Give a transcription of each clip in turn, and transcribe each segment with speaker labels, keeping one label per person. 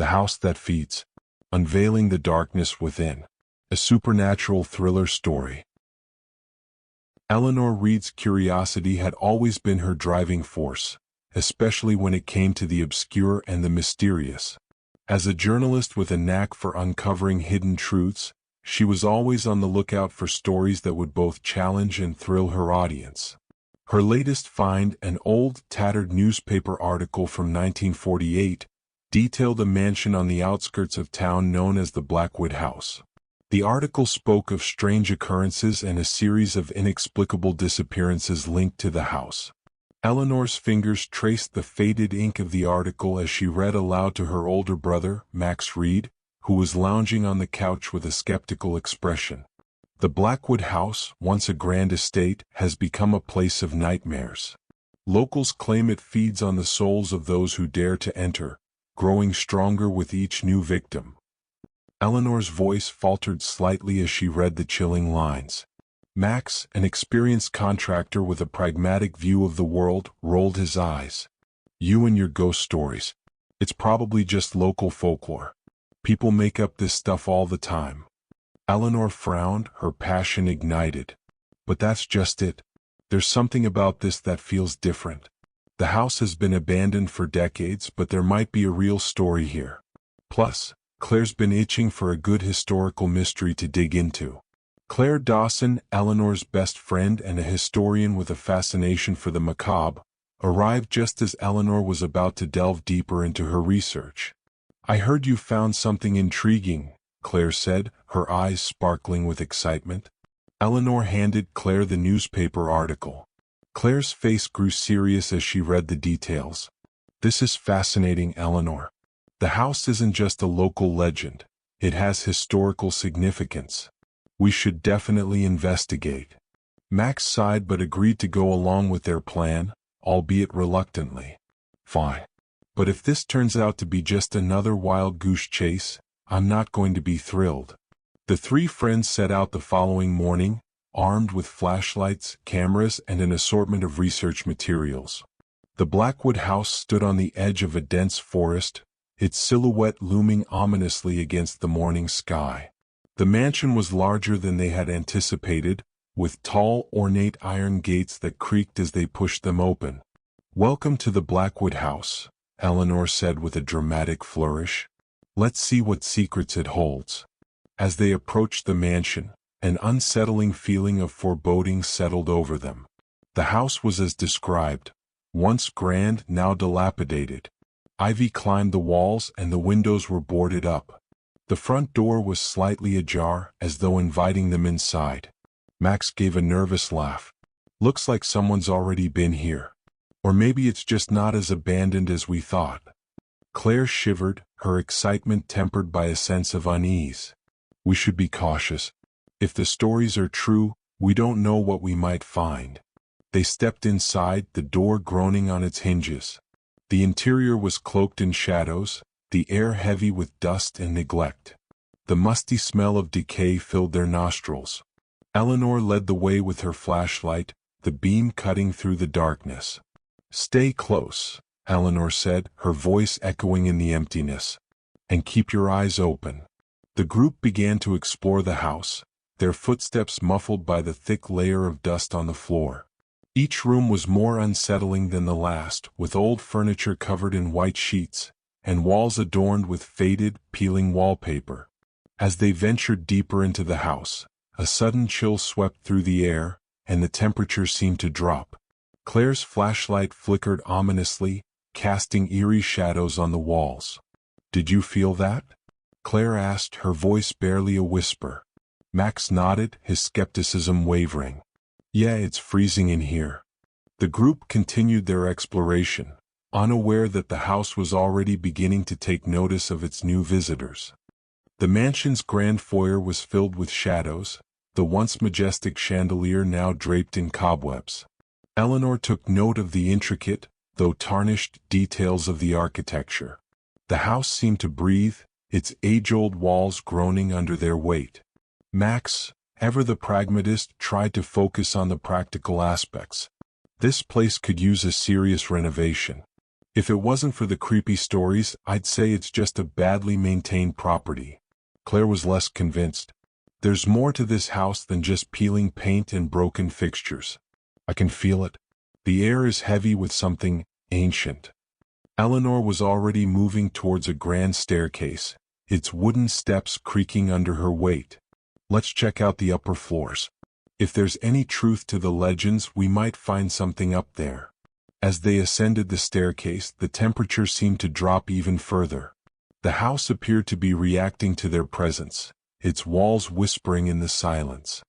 Speaker 1: The House That Feeds. Unveiling the Darkness Within. A supernatural thriller story. Eleanor Reed's curiosity had always been her driving force, especially when it came to the obscure and the mysterious. As a journalist with a knack for uncovering hidden truths, she was always on the lookout for stories that would both challenge and thrill her audience. Her latest find, an old, tattered newspaper article from 1948, detailed a mansion on the outskirts of town known as the Blackwood House. The article spoke of strange occurrences and a series of inexplicable disappearances linked to the house. Eleanor's fingers traced the faded ink of the article as she read aloud to her older brother, Max Reed, who was lounging on the couch with a skeptical expression. The Blackwood House, once a grand estate, has become a place of nightmares. Locals claim it feeds on the souls of those who dare to enter, growing stronger with each new victim. Eleanor's voice faltered slightly as she read the chilling lines. Max, an experienced contractor with a pragmatic view of the world, rolled his eyes. "You and your ghost stories. It's probably just local folklore. People make up this stuff all the time." Eleanor frowned, her passion ignited. "But that's just it. There's something about this that feels different. The house has been abandoned for decades, but there might be a real story here. Plus, Claire's been itching for a good historical mystery to dig into." Claire Dawson, Eleanor's best friend and a historian with a fascination for the macabre, arrived just as Eleanor was about to delve deeper into her research. "I heard you found something intriguing," Claire said, her eyes sparkling with excitement. Eleanor handed Claire the newspaper article. Claire's face grew serious as she read the details. "This is fascinating, Eleanor. The house isn't just a local legend. It has historical significance. We should definitely investigate." Max sighed but agreed to go along with their plan, albeit reluctantly. "Fine. But if this turns out to be just another wild goose chase, I'm not going to be thrilled." The three friends set out the following morning, armed with flashlights, cameras, and an assortment of research materials. The Blackwood House stood on the edge of a dense forest, its silhouette looming ominously against the morning sky. The mansion was larger than they had anticipated, with tall, ornate iron gates that creaked as they pushed them open. "Welcome to the Blackwood House," Eleanor said with a dramatic flourish. "Let's see what secrets it holds." As they approached the mansion, an unsettling feeling of foreboding settled over them. The house was as described, once grand, now dilapidated. Ivy climbed the walls and the windows were boarded up. The front door was slightly ajar, as though inviting them inside. Max gave a nervous laugh. "Looks like someone's already been here. Or maybe it's just not as abandoned as we thought." Claire shivered, her excitement tempered by a sense of unease. "We should be cautious. If the stories are true, we don't know what we might find." They stepped inside, the door groaning on its hinges. The interior was cloaked in shadows, the air heavy with dust and neglect. The musty smell of decay filled their nostrils. Eleanor led the way with her flashlight, the beam cutting through the darkness. "Stay close," Eleanor said, her voice echoing in the emptiness. "And keep your eyes open." The group began to explore the house, their footsteps muffled by the thick layer of dust on the floor. Each room was more unsettling than the last, with old furniture covered in white sheets, and walls adorned with faded, peeling wallpaper. As they ventured deeper into the house, a sudden chill swept through the air, and the temperature seemed to drop. Claire's flashlight flickered ominously, casting eerie shadows on the walls. "Did you feel that?" Claire asked, her voice barely a whisper. Max nodded, his skepticism wavering. "Yeah, it's freezing in here." The group continued their exploration, unaware that the house was already beginning to take notice of its new visitors. The mansion's grand foyer was filled with shadows, the once majestic chandelier now draped in cobwebs. Eleanor took note of the intricate, though tarnished, details of the architecture. The house seemed to breathe, its age-old walls groaning under their weight. Max, ever the pragmatist, tried to focus on the practical aspects. "This place could use a serious renovation." If it wasn't for the creepy stories, I'd say it's just a badly maintained property. Claire was less convinced. There's more to this house than just peeling paint and broken fixtures. I can feel it. The air is heavy with something ancient. Eleanor was already moving towards a grand staircase, its wooden steps creaking under her weight. Let's check out the upper floors. If there's any truth to the legends, we might find something up there. As they ascended the staircase, the temperature seemed to drop even further. The house appeared to be reacting to their presence, its walls whispering in the silence.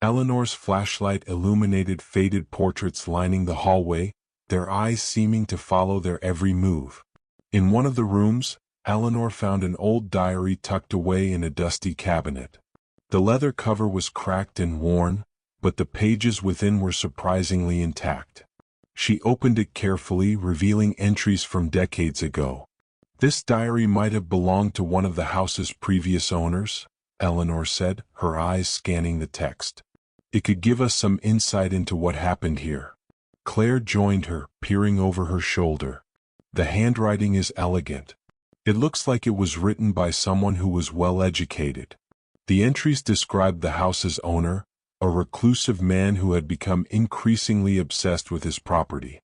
Speaker 1: Eleanor's flashlight illuminated faded portraits lining the hallway, their eyes seeming to follow their every move. In one of the rooms, Eleanor found an old diary tucked away in a dusty cabinet. The leather cover was cracked and worn, but the pages within were surprisingly intact. She opened it carefully, revealing entries from decades ago. This diary might have belonged to one of the house's previous owners, Eleanor said, her eyes scanning the text. It could give us some insight into what happened here. Claire joined her, peering over her shoulder. The handwriting is elegant. It looks like it was written by someone who was well educated. The entries described the house's owner, a reclusive man who had become increasingly obsessed with his property.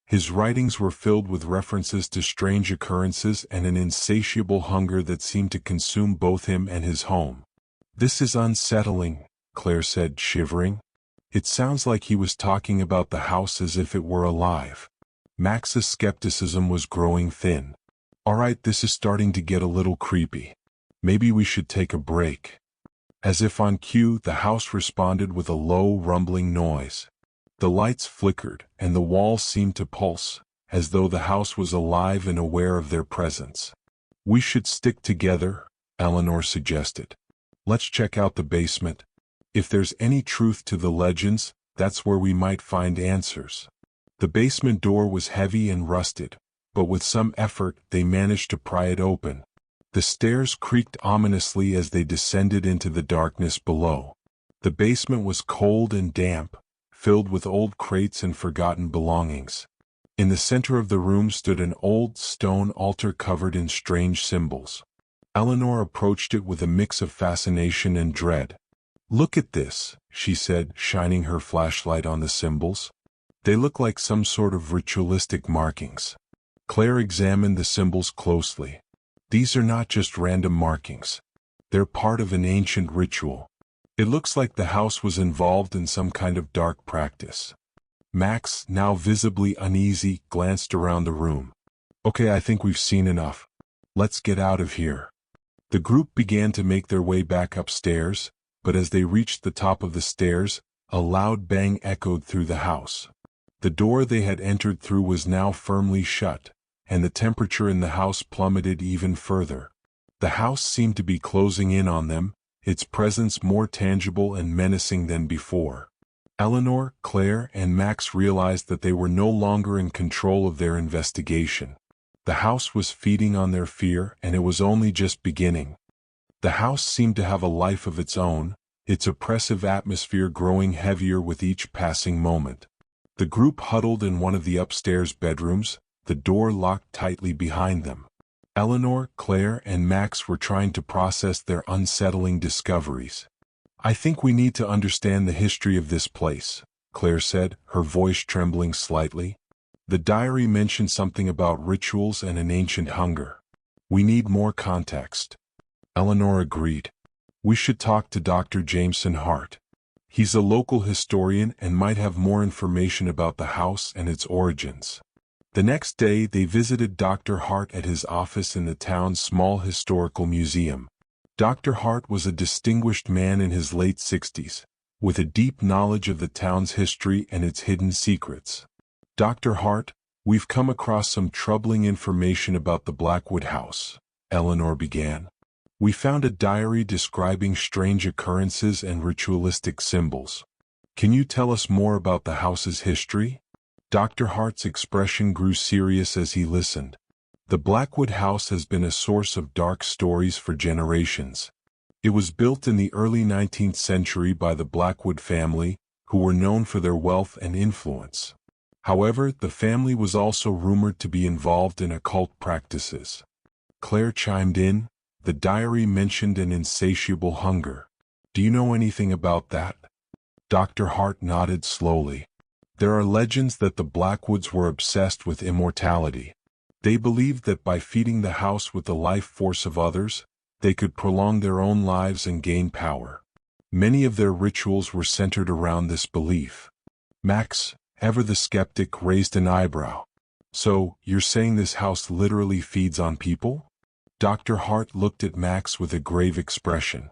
Speaker 1: His writings were filled with references to strange occurrences and an insatiable hunger that seemed to consume both him and his home. "This is unsettling," Claire said, shivering. "It sounds like he was talking about the house as if it were alive." Max's skepticism was growing thin. "All right, this is starting to get a little creepy. Maybe we should take a break." As if on cue, the house responded with a low, rumbling noise. The lights flickered, and the walls seemed to pulse, as though the house was alive and aware of their presence. "We should stick together," Eleanor suggested. "Let's check out the basement. If there's any truth to the legends, that's where we might find answers." The basement door was heavy and rusted, but with some effort they managed to pry it open. The stairs creaked ominously as they descended into the darkness below. The basement was cold and damp, filled with old crates and forgotten belongings. In the center of the room stood an old stone altar covered in strange symbols. Eleanor approached it with a mix of fascination and dread. "Look at this," she said, shining her flashlight on the symbols. "They look like some sort of ritualistic markings." Claire examined the symbols closely. These are not just random markings. They're part of an ancient ritual. It looks like the house was involved in some kind of dark practice. Max, now visibly uneasy, glanced around the room. "Okay, I think we've seen enough. Let's get out of here." The group began to make their way back upstairs, but as they reached the top of the stairs, a loud bang echoed through the house. The door they had entered through was now firmly shut, and the temperature in the house plummeted even further. The house seemed to be closing in on them, its presence more tangible and menacing than before. Eleanor, Claire, and Max realized that they were no longer in control of their investigation. The house was feeding on their fear, and it was only just beginning. The house seemed to have a life of its own, its oppressive atmosphere growing heavier with each passing moment. The group huddled in one of the upstairs bedrooms, the door locked tightly behind them. Eleanor, Claire, and Max were trying to process their unsettling discoveries. "I think we need to understand the history of this place," Claire said, her voice trembling slightly. "The diary mentioned something about rituals and an ancient hunger. We need more context." Eleanor agreed. "We should talk to Dr. Jameson Hart. He's a local historian and might have more information about the house and its origins." The next day they visited Dr. Hart at his office in the town's small historical museum. Dr. Hart was a distinguished man in his late 60s, with a deep knowledge of the town's history and its hidden secrets. "Dr. Hart, we've come across some troubling information about the Blackwood house," Eleanor began. "We found a diary describing strange occurrences and ritualistic symbols. Can you tell us more about the house's history?" Dr. Hart's expression grew serious as he listened. "The Blackwood house has been a source of dark stories for generations. It was built in the early 19th century by the Blackwood family, who were known for their wealth and influence. However, the family was also rumored to be involved in occult practices. Claire chimed in, the diary mentioned an insatiable hunger. Do you know anything about that? Dr. Hart nodded slowly. There are legends that the Blackwoods were obsessed with immortality. They believed that by feeding the house with the life force of others, they could prolong their own lives and gain power. Many of their rituals were centered around this belief. Max, ever the skeptic, raised an eyebrow. So, you're saying this house literally feeds on people? Dr. Hart looked at Max with a grave expression.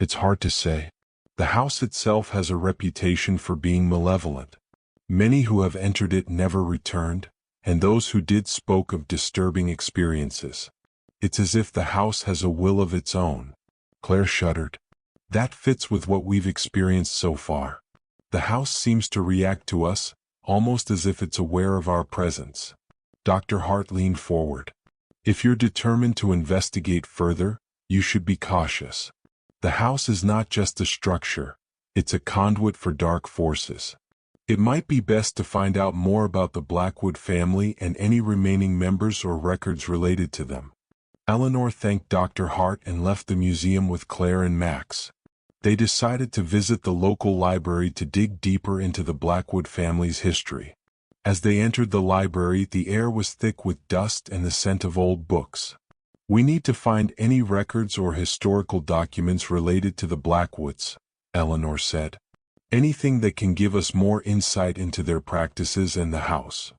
Speaker 1: It's hard to say. The house itself has a reputation for being malevolent. Many who have entered it never returned, and those who did spoke of disturbing experiences. It's as if the house has a will of its own. Claire shuddered. That fits with what we've experienced so far. The house seems to react to us, almost as if it's aware of our presence. Dr. Hart leaned forward. If you're determined to investigate further, you should be cautious. The house is not just a structure, it's a conduit for dark forces. It might be best to find out more about the Blackwood family and any remaining members or records related to them. Eleanor thanked Dr. Hart and left the museum with Claire and Max. They decided to visit the local library to dig deeper into the Blackwood family's history. As they entered the library, the air was thick with dust and the scent of old books. We need to find any records or historical documents related to the Blackwoods, Eleanor said. Anything that can give us more insight into their practices and the house.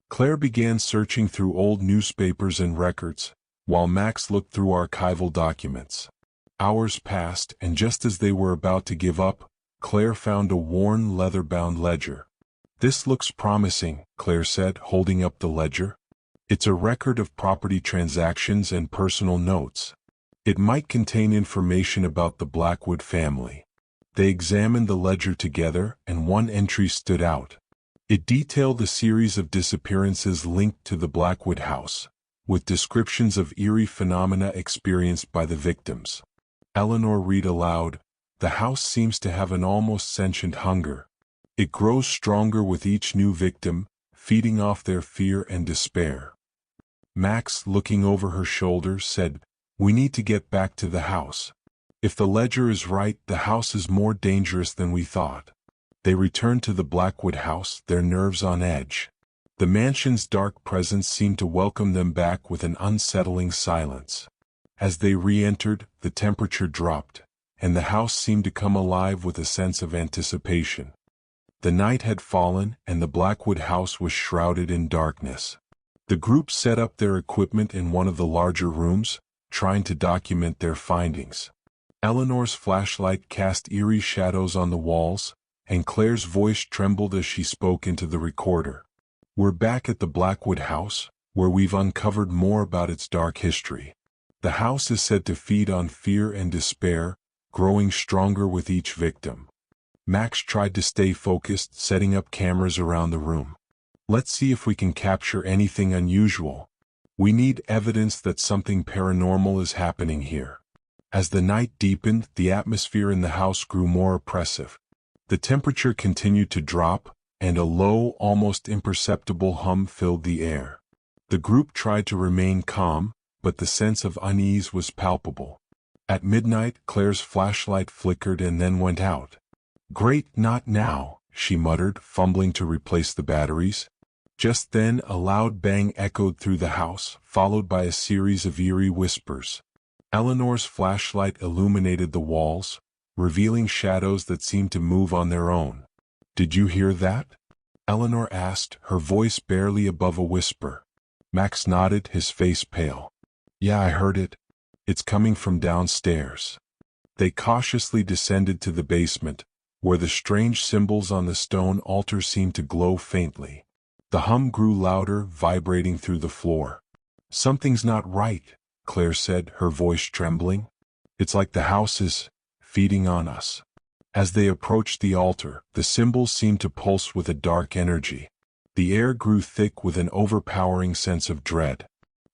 Speaker 1: Claire began searching through old newspapers and records, while Max looked through archival documents. Hours passed, and just as they were about to give up, Claire found a worn leather-bound ledger. This looks promising, Claire said, holding up the ledger. It's a record of property transactions and personal notes. It might contain information about the Blackwood family. They examined the ledger together, and one entry stood out. It detailed a series of disappearances linked to the Blackwood house, with descriptions of eerie phenomena experienced by the victims. Eleanor read aloud, "The house seems to have an almost sentient hunger. It grows stronger with each new victim, feeding off their fear and despair." Max, looking over her shoulder, said, "We need to get back to the house. If the ledger is right, the house is more dangerous than we thought." They returned to the Blackwood house, their nerves on edge. The mansion's dark presence seemed to welcome them back with an unsettling silence. As they re-entered, the temperature dropped, and the house seemed to come alive with a sense of anticipation. The night had fallen, and the Blackwood house was shrouded in darkness. The group set up their equipment in one of the larger rooms, trying to document their findings. Eleanor's flashlight cast eerie shadows on the walls, and Claire's voice trembled as she spoke into the recorder. "We're back at the Blackwood house, where we've uncovered more about its dark history. The house is said to feed on fear and despair, growing stronger with each victim." Max tried to stay focused, setting up cameras around the room. "Let's see if we can capture anything unusual. We need evidence that something paranormal is happening here." As the night deepened, the atmosphere in the house grew more oppressive. The temperature continued to drop, and a low, almost imperceptible hum filled the air. The group tried to remain calm, but the sense of unease was palpable. At midnight, Claire's flashlight flickered and then went out. "Great, not now," she muttered, fumbling to replace the batteries. Just then, a loud bang echoed through the house, followed by a series of eerie whispers. Eleanor's flashlight illuminated the walls, revealing shadows that seemed to move on their own. "Did you hear that?" Eleanor asked, her voice barely above a whisper. Max nodded, his face pale. "Yeah, I heard it. It's coming from downstairs." They cautiously descended to the basement, where the strange symbols on the stone altar seemed to glow faintly. The hum grew louder, vibrating through the floor. "Something's not right," Claire said, her voice trembling. "It's like the house is feeding on us." As they approached the altar, the symbols seemed to pulse with a dark energy. The air grew thick with an overpowering sense of dread.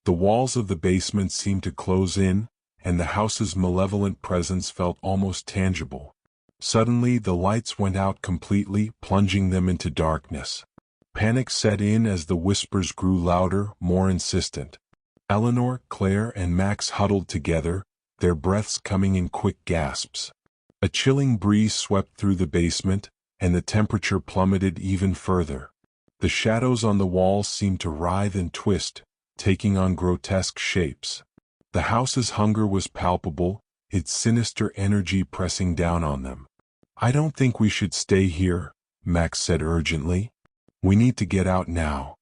Speaker 1: The walls of the basement seemed to close in, and the house's malevolent presence felt almost tangible. Suddenly, the lights went out completely, plunging them into darkness. Panic set in as the whispers grew louder, more insistent. Eleanor, Claire, and Max huddled together, their breaths coming in quick gasps. A chilling breeze swept through the basement, and the temperature plummeted even further. The shadows on the walls seemed to writhe and twist, taking on grotesque shapes. The house's hunger was palpable, its sinister energy pressing down on them. "I don't think we should stay here," Max said urgently. "We need to get out now."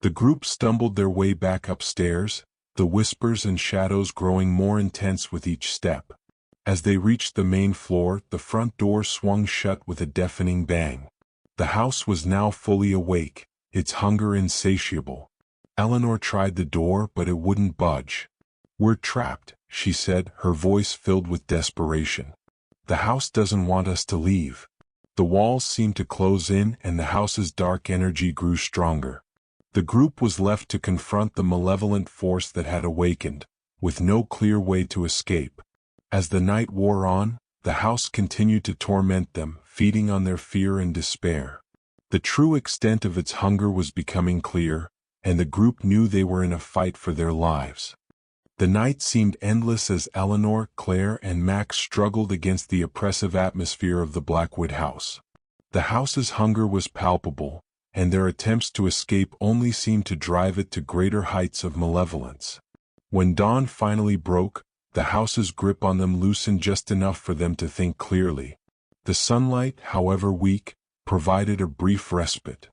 Speaker 1: The group stumbled their way back upstairs, the whispers and shadows growing more intense with each step. As they reached the main floor, the front door swung shut with a deafening bang. The house was now fully awake, its hunger insatiable. Eleanor tried the door, but it wouldn't budge. "We're trapped," she said, her voice filled with desperation. "The house doesn't want us to leave." The walls seemed to close in, and the house's dark energy grew stronger. The group was left to confront the malevolent force that had awakened, with no clear way to escape. As the night wore on, the house continued to torment them, feeding on their fear and despair. The true extent of its hunger was becoming clear, and the group knew they were in a fight for their lives. The night seemed endless as Eleanor, Claire, and Max struggled against the oppressive atmosphere of the Blackwood house. The house's hunger was palpable, and their attempts to escape only seemed to drive it to greater heights of malevolence. When dawn finally broke, the house's grip on them loosened just enough for them to think clearly. The sunlight, however weak, provided a brief respite.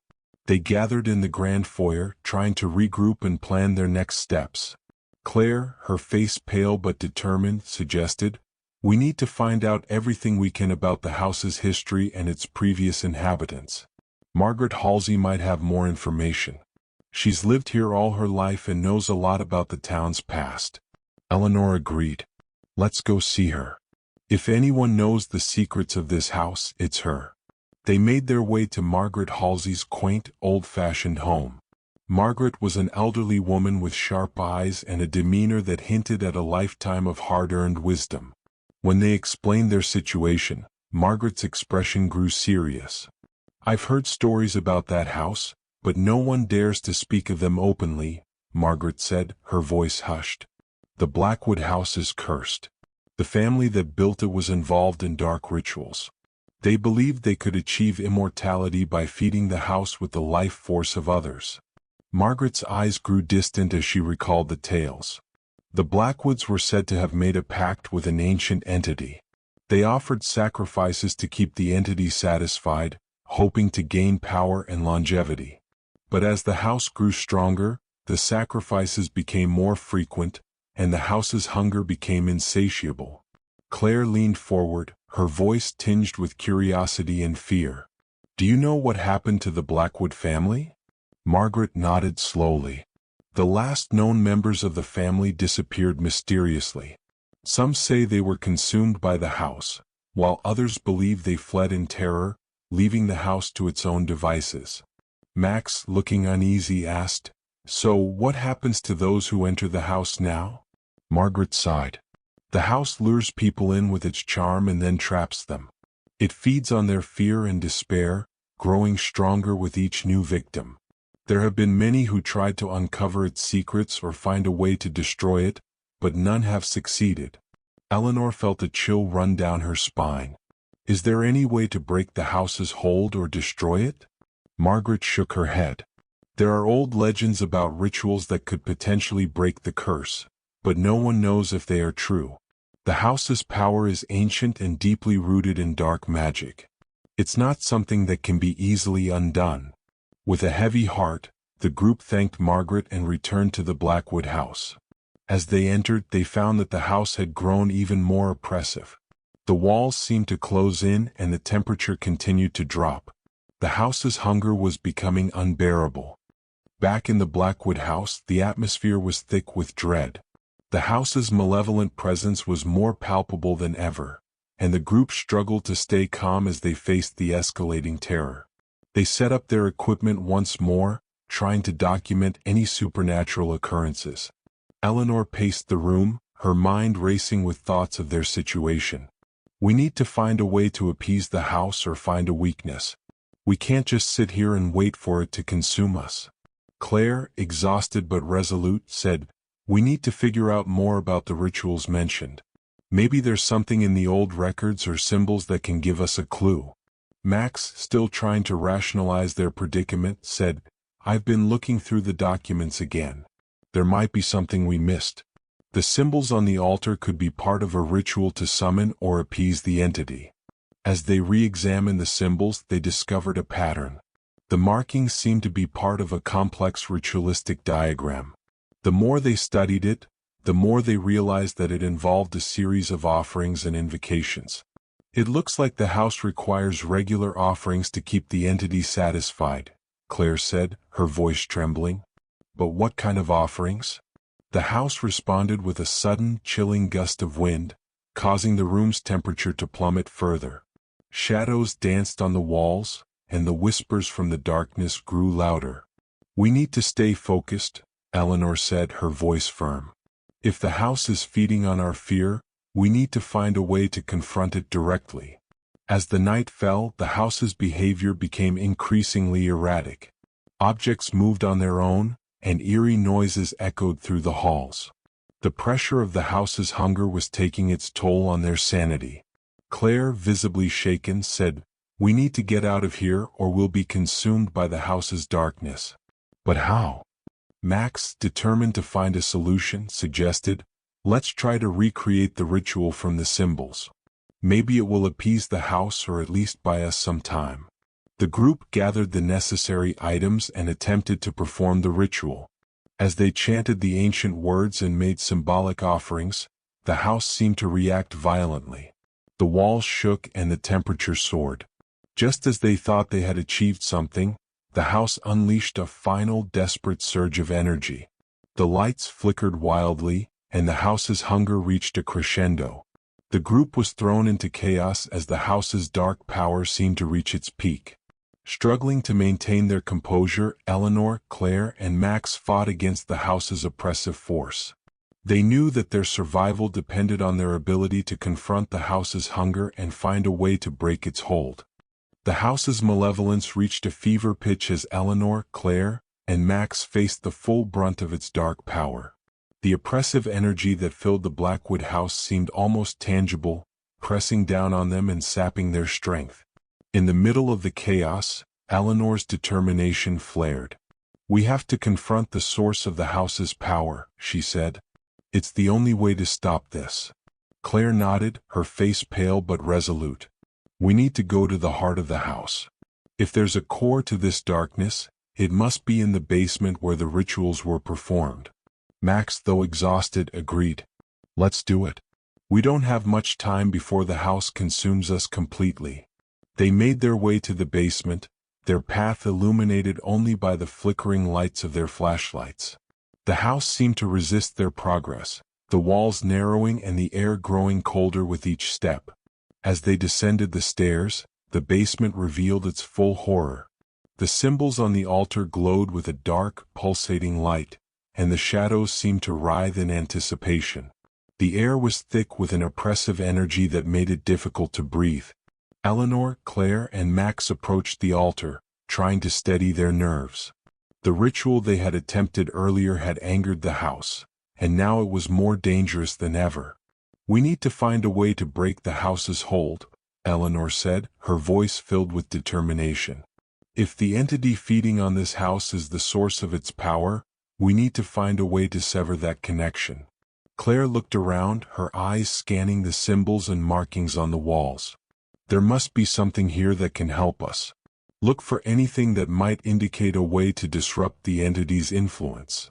Speaker 1: They gathered in the grand foyer, trying to regroup and plan their next steps. Claire, her face pale but determined, suggested, "We need to find out everything we can about the house's history and its previous inhabitants. Margaret Halsey might have more information. She's lived here all her life and knows a lot about the town's past." Eleanor agreed. "Let's go see her. If anyone knows the secrets of this house, it's her." They made their way to Margaret Halsey's quaint, old-fashioned home. Margaret was an elderly woman with sharp eyes and a demeanor that hinted at a lifetime of hard-earned wisdom. When they explained their situation, Margaret's expression grew serious. "I've heard stories about that house, but no one dares to speak of them openly," Margaret said, her voice hushed. "The Blackwood house is cursed. The family that built it was involved in dark rituals. They believed they could achieve immortality by feeding the house with the life force of others." Margaret's eyes grew distant as she recalled the tales. The Blackwoods were said to have made a pact with an ancient entity. They offered sacrifices to keep the entity satisfied, hoping to gain power and longevity. But as the house grew stronger, the sacrifices became more frequent, and the house's hunger became insatiable. Claire leaned forward, her voice tinged with curiosity and fear. "Do you know what happened to the Blackwood family?" Margaret nodded slowly. "The last known members of the family disappeared mysteriously. Some say they were consumed by the house, while others believe they fled in terror, leaving the house to its own devices." Max, looking uneasy, asked, "So what happens to those who enter the house now?" Margaret sighed. "The house lures people in with its charm and then traps them. It feeds on their fear and despair, growing stronger with each new victim. There have been many who tried to uncover its secrets or find a way to destroy it, but none have succeeded." Eleanor felt a chill run down her spine. "Is there any way to break the house's hold or destroy it?" Margaret shook her head. "There are old legends about rituals that could potentially break the curse, but no one knows if they are true. The house's power is ancient and deeply rooted in dark magic. It's not something that can be easily undone." With a heavy heart, the group thanked Margaret and returned to the Blackwood house. As they entered, they found that the house had grown even more oppressive. The walls seemed to close in and the temperature continued to drop. The house's hunger was becoming unbearable. Back in the Blackwood house, the atmosphere was thick with dread. The house's malevolent presence was more palpable than ever, and the group struggled to stay calm as they faced the escalating terror. They set up their equipment once more, trying to document any supernatural occurrences. Eleanor paced the room, her mind racing with thoughts of their situation. "We need to find a way to appease the house or find a weakness. We can't just sit here and wait for it to consume us. Claire, exhausted but resolute, said, "We need to figure out more about the rituals mentioned. Maybe there's something in the old records or symbols that can give us a clue." Max, still trying to rationalize their predicament, said, "I've been looking through the documents again. There might be something we missed. The symbols on the altar could be part of a ritual to summon or appease the entity." As they re-examined the symbols, they discovered a pattern. The markings seemed to be part of a complex ritualistic diagram. The more they studied it, the more they realized that it involved a series of offerings and invocations. "It looks like the house requires regular offerings to keep the entity satisfied," Claire said, her voice trembling. "But what kind of offerings?" The house responded with a sudden, chilling gust of wind, causing the room's temperature to plummet further. Shadows danced on the walls, and the whispers from the darkness grew louder. "We need to stay focused," Eleanor said, her voice firm. "If the house is feeding on our fear, we need to find a way to confront it directly." As the night fell, the house's behavior became increasingly erratic. Objects moved on their own, and eerie noises echoed through the halls. The pressure of the house's hunger was taking its toll on their sanity. Claire, visibly shaken, said, "We need to get out of here or we'll be consumed by the house's darkness." "But how?" Max, determined to find a solution, suggested, "Let's try to recreate the ritual from the symbols. Maybe it will appease the house or at least buy us some time." The group gathered the necessary items and attempted to perform the ritual. As they chanted the ancient words and made symbolic offerings, the house seemed to react violently. The walls shook and the temperature soared. Just as they thought they had achieved something, the house unleashed a final desperate surge of energy. The lights flickered wildly, and the house's hunger reached a crescendo. The group was thrown into chaos as the house's dark power seemed to reach its peak. Struggling to maintain their composure, Eleanor, Claire, and Max fought against the house's oppressive force. They knew that their survival depended on their ability to confront the house's hunger and find a way to break its hold. The house's malevolence reached a fever pitch as Eleanor, Claire, and Max faced the full brunt of its dark power. The oppressive energy that filled the Blackwood house seemed almost tangible, pressing down on them and sapping their strength. In the middle of the chaos, Eleanor's determination flared. "We have to confront the source of the house's power," she said. "It's the only way to stop this." Claire nodded, her face pale but resolute. "We need to go to the heart of the house. If there's a core to this darkness, it must be in the basement where the rituals were performed." Max, though exhausted, agreed. "Let's do it. We don't have much time before the house consumes us completely." They made their way to the basement, their path illuminated only by the flickering lights of their flashlights. The house seemed to resist their progress, the walls narrowing and the air growing colder with each step. As they descended the stairs, the basement revealed its full horror. The symbols on the altar glowed with a dark, pulsating light, and the shadows seemed to writhe in anticipation. The air was thick with an oppressive energy that made it difficult to breathe. Eleanor, Claire, and Max approached the altar, trying to steady their nerves. The ritual they had attempted earlier had angered the house, and now it was more dangerous than ever. "We need to find a way to break the house's hold," Eleanor said, her voice filled with determination. "If the entity feeding on this house is the source of its power, we need to find a way to sever that connection." Claire looked around, her eyes scanning the symbols and markings on the walls. "There must be something here that can help us. Look for anything that might indicate a way to disrupt the entity's influence."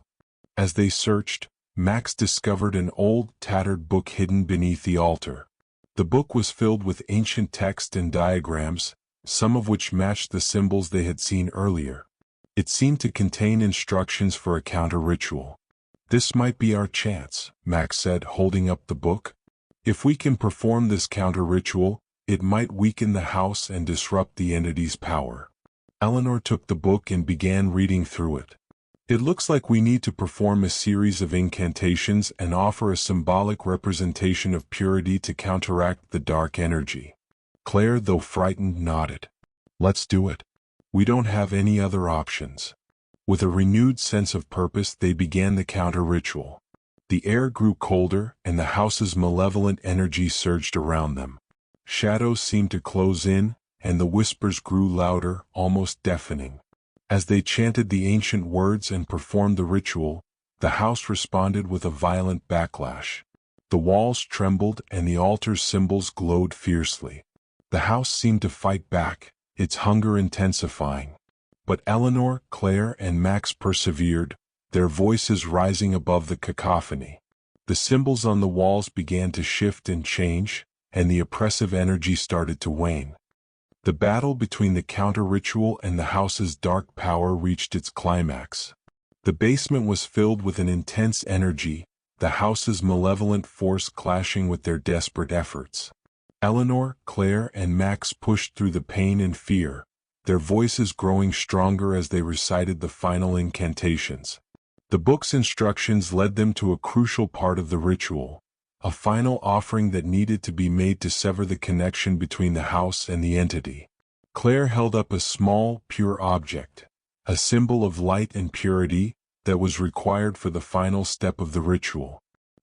Speaker 1: As they searched, Max discovered an old, tattered book hidden beneath the altar. The book was filled with ancient text and diagrams, some of which matched the symbols they had seen earlier. It seemed to contain instructions for a counter-ritual. "This might be our chance," Max said, holding up the book. "If we can perform this counter-ritual, it might weaken the house and disrupt the entity's power." Eleanor took the book and began reading through it. "It looks like we need to perform a series of incantations and offer a symbolic representation of purity to counteract the dark energy." Claire, though frightened, nodded. "Let's do it." We don't have any other options. With a renewed sense of purpose, they began the counter-ritual. The air grew colder, and the house's malevolent energy surged around them. Shadows seemed to close in, and the whispers grew louder, almost deafening. As they chanted the ancient words and performed the ritual, the house responded with a violent backlash. The walls trembled and the altar's symbols glowed fiercely. The house seemed to fight back, its hunger intensifying. But Eleanor, Claire, and Max persevered, their voices rising above the cacophony. The symbols on the walls began to shift and change, and the oppressive energy started to wane. The battle between the counter-ritual and the house's dark power reached its climax. The basement was filled with an intense energy, the house's malevolent force clashing with their desperate efforts. Eleanor, Claire, and Max pushed through the pain and fear, their voices growing stronger as they recited the final incantations. The book's instructions led them to a crucial part of the ritual, a final offering that needed to be made to sever the connection between the house and the entity. Claire held up a small, pure object, a symbol of light and purity that was required for the final step of the ritual.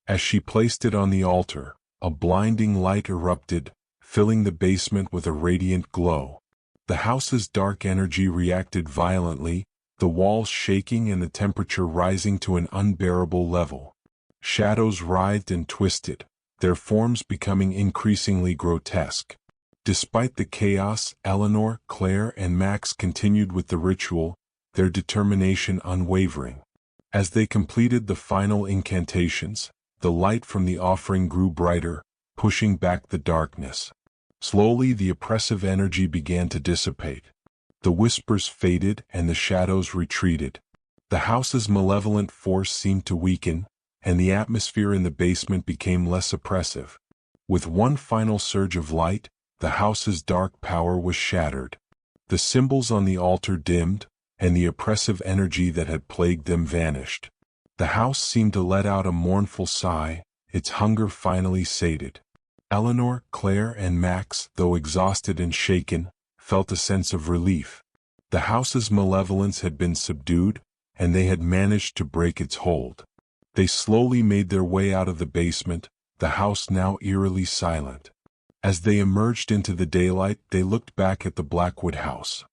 Speaker 1: As she placed it on the altar, a blinding light erupted, filling the basement with a radiant glow. The house's dark energy reacted violently, the walls shaking and the temperature rising to an unbearable level. Shadows writhed and twisted, their forms becoming increasingly grotesque. Despite the chaos, Eleanor, Claire, and Max continued with the ritual, their determination unwavering. As they completed the final incantations, the light from the offering grew brighter, pushing back the darkness. Slowly the oppressive energy began to dissipate. The whispers faded and the shadows retreated. The house's malevolent force seemed to weaken, and the atmosphere in the basement became less oppressive. With one final surge of light, the house's dark power was shattered. The symbols on the altar dimmed, and the oppressive energy that had plagued them vanished. The house seemed to let out a mournful sigh, its hunger finally sated. Eleanor, Claire, and Max, though exhausted and shaken, felt a sense of relief. The house's malevolence had been subdued, and they had managed to break its hold. They slowly made their way out of the basement, the house now eerily silent. As they emerged into the daylight, they looked back at the Blackwood house.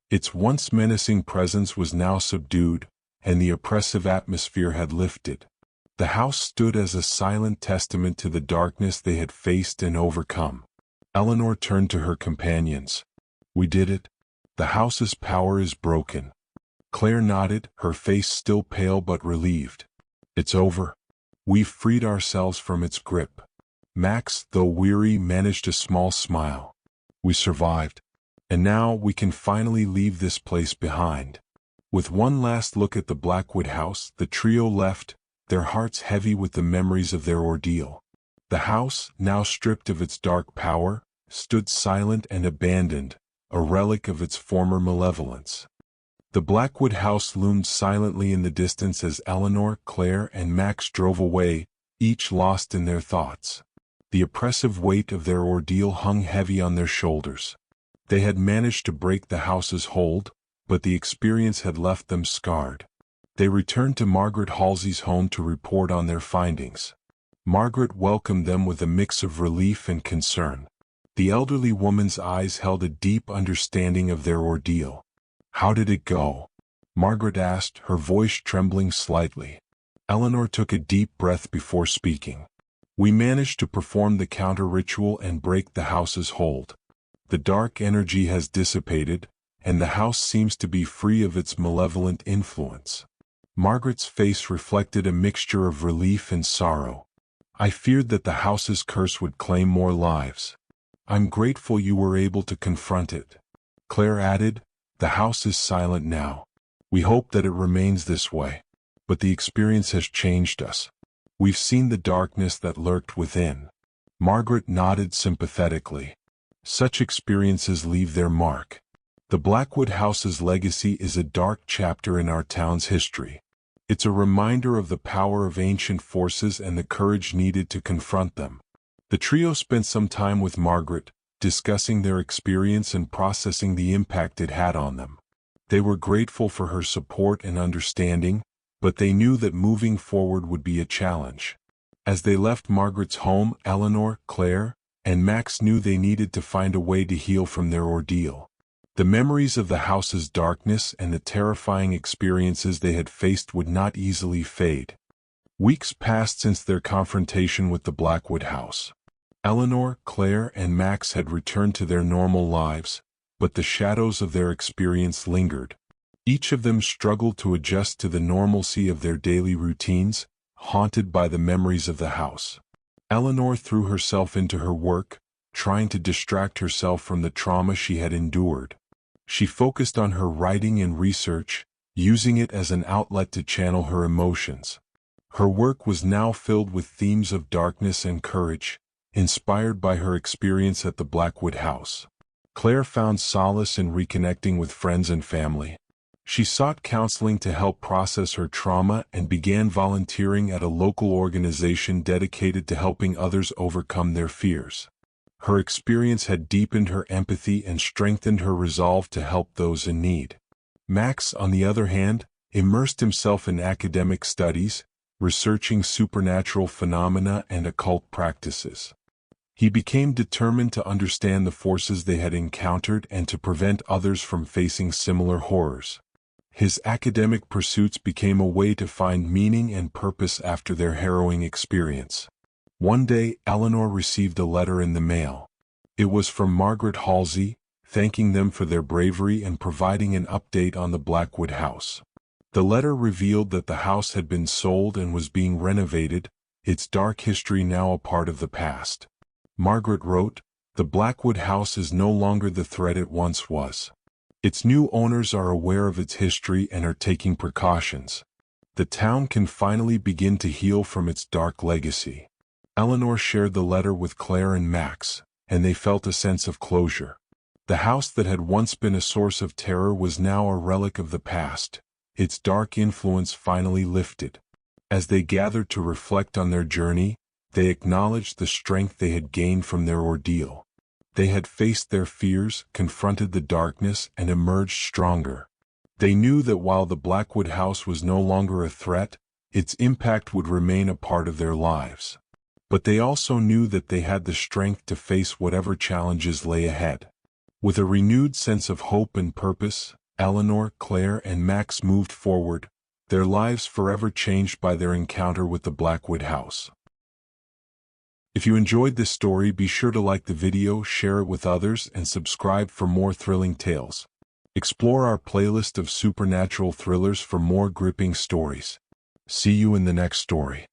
Speaker 1: Its once menacing presence was now subdued, and the oppressive atmosphere had lifted. The house stood as a silent testament to the darkness they had faced and overcome. Eleanor turned to her companions. "We did it. The house's power is broken." Claire nodded, her face still pale but relieved. "It's over. We've freed ourselves from its grip." Max, though weary, managed a small smile. "We survived. And now we can finally leave this place behind." With one last look at the Blackwood house, the trio left, their hearts heavy with the memories of their ordeal. The house, now stripped of its dark power, stood silent and abandoned, a relic of its former malevolence. The Blackwood house loomed silently in the distance as Eleanor, Claire, and Max drove away, each lost in their thoughts. The oppressive weight of their ordeal hung heavy on their shoulders. They had managed to break the house's hold, but the experience had left them scarred. They returned to Margaret Halsey's home to report on their findings. Margaret welcomed them with a mix of relief and concern. The elderly woman's eyes held a deep understanding of their ordeal. "How did it go?" Margaret asked, her voice trembling slightly. Eleanor took a deep breath before speaking. "We managed to perform the counter-ritual and break the house's hold. The dark energy has dissipated, and the house seems to be free of its malevolent influence." Margaret's face reflected a mixture of relief and sorrow. "I feared that the house's curse would claim more lives. I'm grateful you were able to confront it." Claire added, "The house is silent now. We hope that it remains this way. But the experience has changed us. We've seen the darkness that lurked within." Margaret nodded sympathetically. "Such experiences leave their mark. The Blackwood house's legacy is a dark chapter in our town's history. It's a reminder of the power of ancient forces and the courage needed to confront them." The trio spent some time with Margaret, discussing their experience and processing the impact it had on them. They were grateful for her support and understanding, but they knew that moving forward would be a challenge. As they left Margaret's home, Eleanor, Claire, and Max knew they needed to find a way to heal from their ordeal. The memories of the house's darkness and the terrifying experiences they had faced would not easily fade. Weeks passed since their confrontation with the Blackwood house. Eleanor, Claire, and Max had returned to their normal lives, but the shadows of their experience lingered. Each of them struggled to adjust to the normalcy of their daily routines, haunted by the memories of the house. Eleanor threw herself into her work, trying to distract herself from the trauma she had endured. She focused on her writing and research, using it as an outlet to channel her emotions. Her work was now filled with themes of darkness and courage, inspired by her experience at the Blackwood house. Claire found solace in reconnecting with friends and family. She sought counseling to help process her trauma and began volunteering at a local organization dedicated to helping others overcome their fears. Her experience had deepened her empathy and strengthened her resolve to help those in need. Max, on the other hand, immersed himself in academic studies, researching supernatural phenomena and occult practices. He became determined to understand the forces they had encountered and to prevent others from facing similar horrors. His academic pursuits became a way to find meaning and purpose after their harrowing experience. One day, Eleanor received a letter in the mail. It was from Margaret Halsey, thanking them for their bravery and providing an update on the Blackwood house. The letter revealed that the house had been sold and was being renovated, its dark history now a part of the past. Margaret wrote, "The Blackwood house is no longer the threat it once was. Its new owners are aware of its history and are taking precautions. The town can finally begin to heal from its dark legacy." Eleanor shared the letter with Claire and Max, and they felt a sense of closure. The house that had once been a source of terror was now a relic of the past, its dark influence finally lifted. As they gathered to reflect on their journey, they acknowledged the strength they had gained from their ordeal. They had faced their fears, confronted the darkness, and emerged stronger. They knew that while the Blackwood house was no longer a threat, its impact would remain a part of their lives. But they also knew that they had the strength to face whatever challenges lay ahead. With a renewed sense of hope and purpose, Eleanor, Claire, and Max moved forward, their lives forever changed by their encounter with the Blackwood house. If you enjoyed this story, be sure to like the video, share it with others, and subscribe for more thrilling tales. Explore our playlist of supernatural thrillers for more gripping stories. See you in the next story.